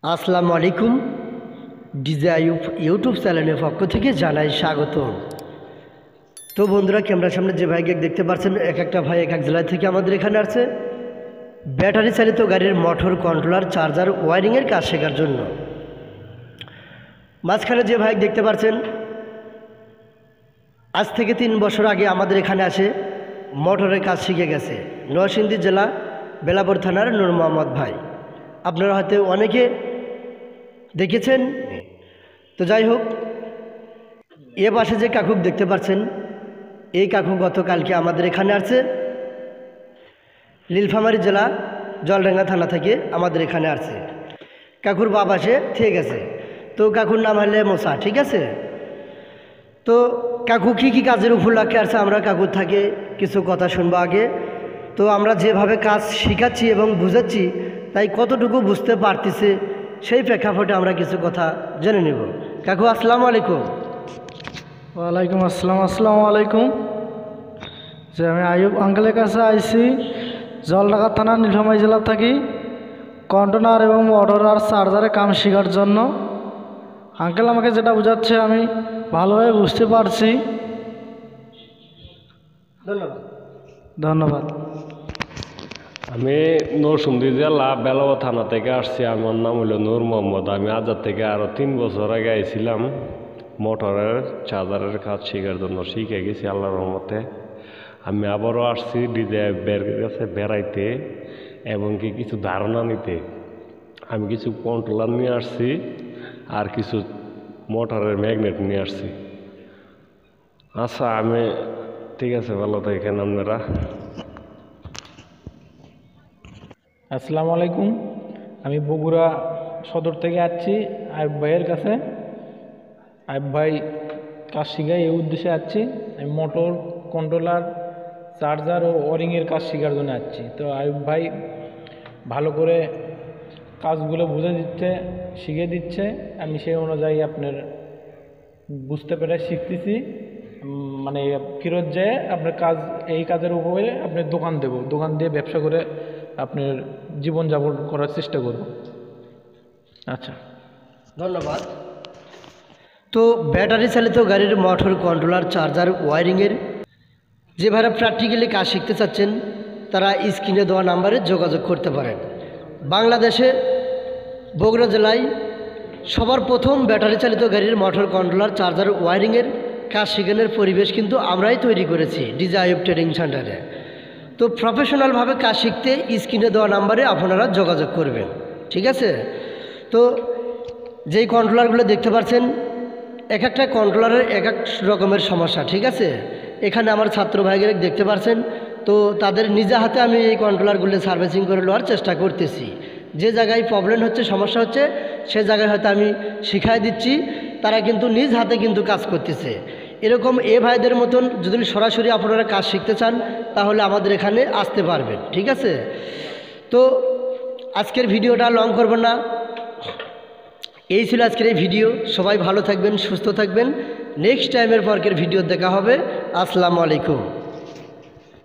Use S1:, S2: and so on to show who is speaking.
S1: আসসালামু আলাইকুম। DJ Ayub YouTube চ্যানেলের পক্ষ থেকে জানাই স্বাগত। তো বন্ধুরা, ক্যামেরার সামনে যে ভাইকে দেখতে পাচ্ছেন, এক একটা ভাই এক এক জেলা থেকে আমাদের এখানে আসছে ব্যাটারি চালিত গাড়ির মোটর কন্ট্রোলার চার্জার ওয়ারিংয়ের কাজ শেখার জন্য। মাঝখানে যে ভাই দেখতে পাচ্ছেন, আজ থেকে 3 বছর আগে আমাদের এখানে আসে মোটরের কাজ শিখে গেছে। নরসিংদী জেলা বেলাপুর থানার নূর মোহাম্মদ ভাই, আপনারা হয়তো অনেকে দেখেছেন। তো যাই হোক, এ পাশে যে কাকু দেখতে পাচ্ছেন, এই কাকু গতকালকে আমাদের এখানে আসছে নীলফামারী জেলা জলডাঙ্গা থানা থেকে আমাদের এখানে আসছে। কাকুর বাবা সে থেকে গেছে। তো কাকুর নাম হলে মোসা, ঠিক আছে। তো কাকু কী কাজের উপলক্ষে আসছে আমরা কাকুর থাকে কিছু কথা শুনবো আগে। তো আমরা যেভাবে কাজ শিখাচ্ছি এবং বুঝাচ্ছি, তাই কতটুকু বুঝতে পারতেছে সেই প্রেক্ষাপটে আমরা কিছু কথা জেনে নেব। কাকু আসসালামু আলাইকুম।
S2: ওয়ালাইকুম আসসালাম। আসসালামু আলাইকুম। যে আমি আইয়ুব আঙ্কেলের কাছে আইছি জলঢাকা থানা নীলফামারী জেলা থাকি কন্টেনার এবং মোটর আর চার্জারের কাম শেখার জন্য। আঙ্কেল আমাকে যেটা বোঝাচ্ছে আমি ভালোভাবে বুঝতে পারছি।
S1: ধন্যবাদ।
S2: ধন্যবাদ।
S3: আমি নরসিংদী জেলা বেলাপুর থানা থেকে আসছি। আমার নাম হলো নূর মোহাম্মদ। আমি আজাদ থেকে আরও 3 বছর আগে আইছিলাম মোটরের চার্জারের কাজ শেখার জন্য। শিখে গেছি আল্লাহর রহমতে। আমি আবারও আসছি ডিজে বের কাছে বেড়াইতে এবং কি কিছু ধারণা নিতে। আমি কিছু কন্ট্রোলার নিয়ে আসছি আর কিছু মোটরের ম্যাগনেট নিয়ে আসছি। আচ্ছা, আমি ঠিক আছে, ভালো থাকেন আপনারা।
S4: আসসালামু আলাইকুম। আমি বগুড়া সদর থেকে আসছি আইয়ুব ভাইয়ের কাছে। আইয়ুব ভাই কাজ শিখাই এই উদ্দেশ্যে আসছি। আমি মোটর কন্ট্রোলার চার্জার ও ওয়ারিংয়ের কাজ শেখার জন্য আসছি। তো আইয়ুব ভাই ভালো করে কাজগুলো বুঝে দিচ্ছে, শিখিয়ে দিচ্ছে। আমি সেই অনুযায়ী আপনার বুঝতে পেরে শিখতেছি। মানে ফেরত যেয়ে আপনার কাজ, এই কাজের উপরে আপনার দোকান দেব, দোকান দিয়ে ব্যবসা করে আপনার জীবনযাপন করার চেষ্টা করব। আচ্ছা,
S1: ধন্যবাদ। তো ব্যাটারি চালিত গাড়ির মোটর কন্ট্রোলার চার্জার ওয়ারিংয়ের যে ভাইরা প্র্যাকটিক্যালি কাজ শিখতে চাচ্ছেন, তারা স্ক্রিনে দেওয়া নাম্বারে যোগাযোগ করতে পারেন। বাংলাদেশে বগুড়া জেলায় সবার প্রথম ব্যাটারি চালিত গাড়ির মোটর কন্ট্রোলার চার্জার ওয়ারিংয়ের কাজ শেখানোর পরিবেশ কিন্তু আমরাই তৈরি করেছি ডিজে আইয়ুব ট্রেনিং সেন্টারে। তো প্রফেশনালভাবে কাজ শিখতে স্ক্রিনে দেওয়া নাম্বারে আপনারা যোগাযোগ করবেন, ঠিক আছে। তো যেই কন্ট্রোলারগুলো দেখতে পাচ্ছেন, এক একটা কন্ট্রোলারের এক এক রকমের সমস্যা, ঠিক আছে। এখানে আমার ছাত্র ভাইদের দেখতে পাচ্ছেন, তো তাদের নিজে হাতে আমি এই কন্ট্রোলারগুলো সার্ভিসিং করে নেওয়ার চেষ্টা করতেছি। যে জায়গায় প্রবলেম হচ্ছে, সমস্যা হচ্ছে, সে জায়গায় হয়তো আমি শিখাই দিচ্ছি, তারা কিন্তু নিজ হাতে কিন্তু কাজ করতেছে। এরকম এ ভাইদের মতন যদি সরাসরি আপনারা কাজ শিখতে চান, তাহলে আমাদের এখানে আসতে পারবেন, ঠিক আছে। তো আজকের ভিডিওটা লং করব না, এই ছিল আজকের এই ভিডিও। সবাই ভালো থাকবেন, সুস্থ থাকবেন। নেক্সট টাইমের পরকের ভিডিও দেখা হবে। আসসালামু আলাইকুম।